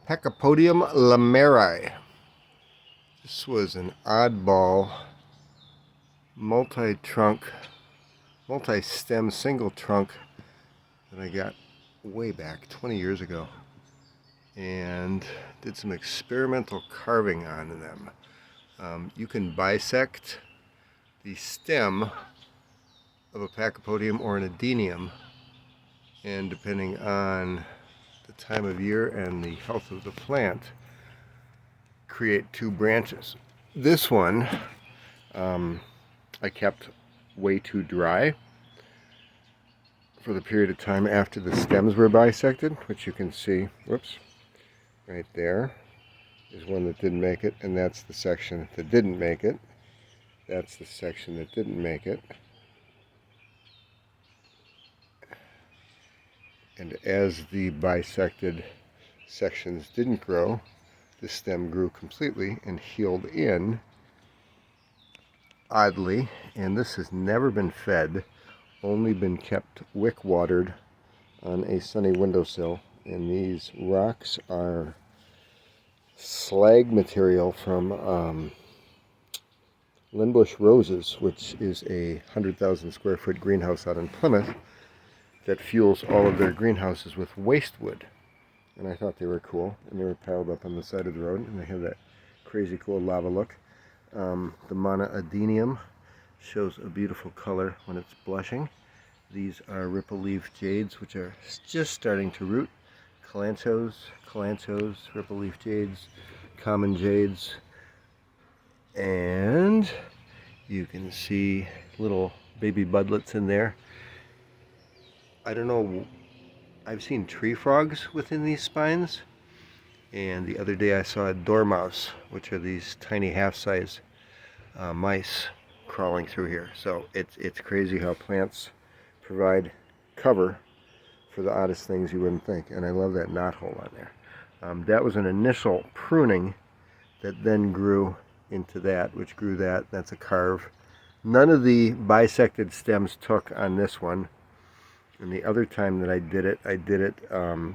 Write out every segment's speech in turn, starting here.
Pachypodium Lamerei. This was an oddball multi-trunk, multi-stem single trunk that I got way back 20 years ago and did some experimental carving on them. You can bisect the stem of a Pachypodium or an Adenium, and depending on the time of year and the health of the plant, create two branches. This one I kept way too dry for the period of time after the stems were bisected, which you can see, whoops, right there is one that didn't make it, and that's the section that didn't make it. That's the section that didn't make it. And as the bisected sections didn't grow, the stem grew completely and healed in, oddly, and this has never been fed, only been kept wick watered on a sunny windowsill. And these rocks are slag material from Lindbush Roses, which is a 100,000 square foot greenhouse out in Plymouth that fuels all of their greenhouses with waste wood. And I thought they were cool, and they were piled up on the side of the road, and they have that crazy cool lava look. The Monoadenium shows a beautiful color when it's blushing. These are ripple leaf jades, which are just starting to root. Calanchos, ripple leaf jades, common jades, and you can see little baby budlets in there. I don't know, I've seen tree frogs within these spines, and the other day I saw a dormouse, which are these tiny half-size mice crawling through here. So it's crazy how plants provide cover for the oddest things you wouldn't think, and I love that knothole on there. That was an initial pruning that then grew into that, which grew that. That's a carve. None of the bisected stems took on this one. And the other time that I did it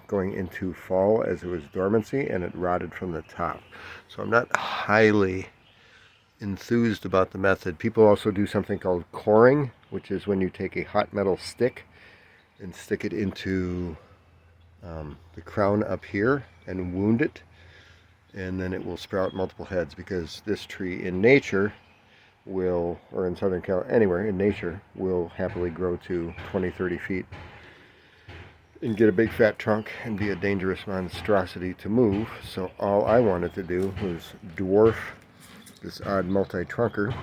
going into fall as it was dormancy, and it rotted from the top. So I'm not highly enthused about the method. People also do something called coring, which is when you take a hot metal stick and stick it into the crown up here and wound it, and then it will sprout multiple heads, because this tree in nature will, or in Southern California, anywhere in nature, will happily grow to 20-30 feet and get a big fat trunk and be a dangerous monstrosity to move. So all I wanted to do was dwarf this odd multi-trunker,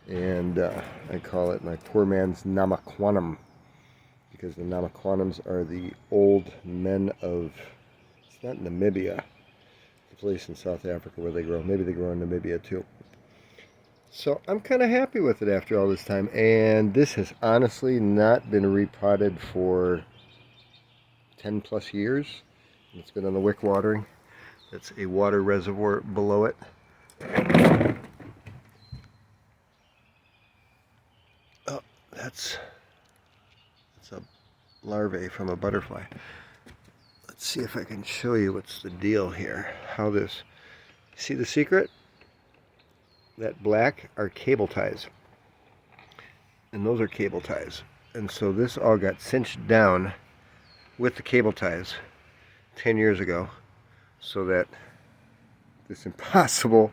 and I call it my poor man's Namaquanum, because the Namaquanums are the old men of, it's not Namibia, the place in South Africa where they grow. Maybe they grow in Namibia too. So I'm kind of happy with it after all this time, and this has honestly not been repotted for 10 plus years. It's been on the wick watering. That's a water reservoir below it. Oh, that's a larvae from a butterfly. Let's see if I can show you what's the deal here. How this, see the secret? That black are cable ties, and those are cable ties, and so this all got cinched down with the cable ties 10 years ago, so that this impossible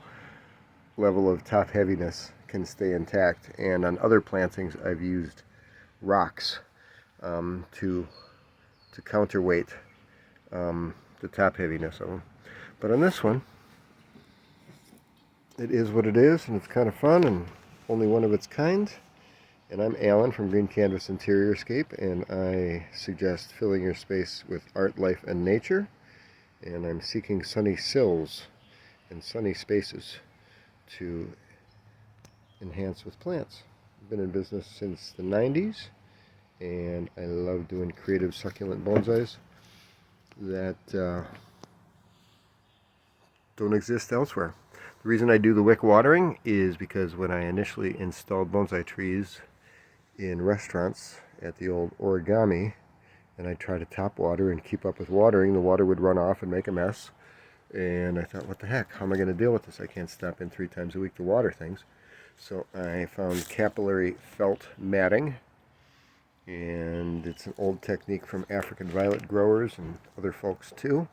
level of top heaviness can stay intact. And on other plantings I've used rocks to counterweight the top heaviness of them, but on this one it is what it is, and it's kind of fun, and only one of its kind. And I'm Alan from Green Canvas Interiorscape, and I suggest filling your space with art, life, and nature. And I'm seeking sunny sills and sunny spaces to enhance with plants. I've been in business since the 90s, and I love doing creative succulent bonsais that don't exist elsewhere. The reason I do the wick watering is because when I initially installed bonsai trees in restaurants at the old Origami and I'd try to top water and keep up with watering. The water would run off and make a mess. And I thought, what the heck? How am I going to deal with this? I can't stop in 3 times a week to water things. So I found capillary felt matting. And it's an old technique from African violet growers and other folks too.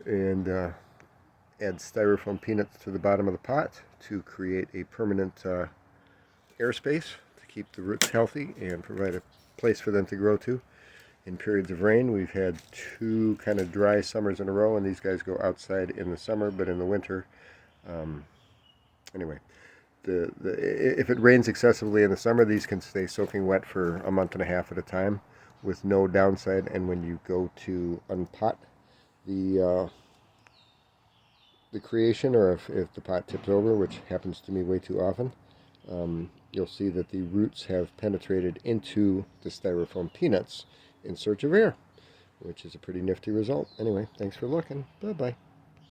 And add styrofoam peanuts to the bottom of the pot to create a permanent airspace to keep the roots healthy and provide a place for them to grow to. In periods of rain, we've had 2 kind of dry summers in a row, and these guys go outside in the summer, but in the winter, anyway, if it rains excessively in the summer, these can stay soaking wet for a month and a half at a time with no downside. And when you go to unpot the creation, or if the pot tips over, which happens to me way too often, you'll see that the roots have penetrated into the styrofoam peanuts in search of air, which is a pretty nifty result. Anyway, thanks for looking. Bye-bye.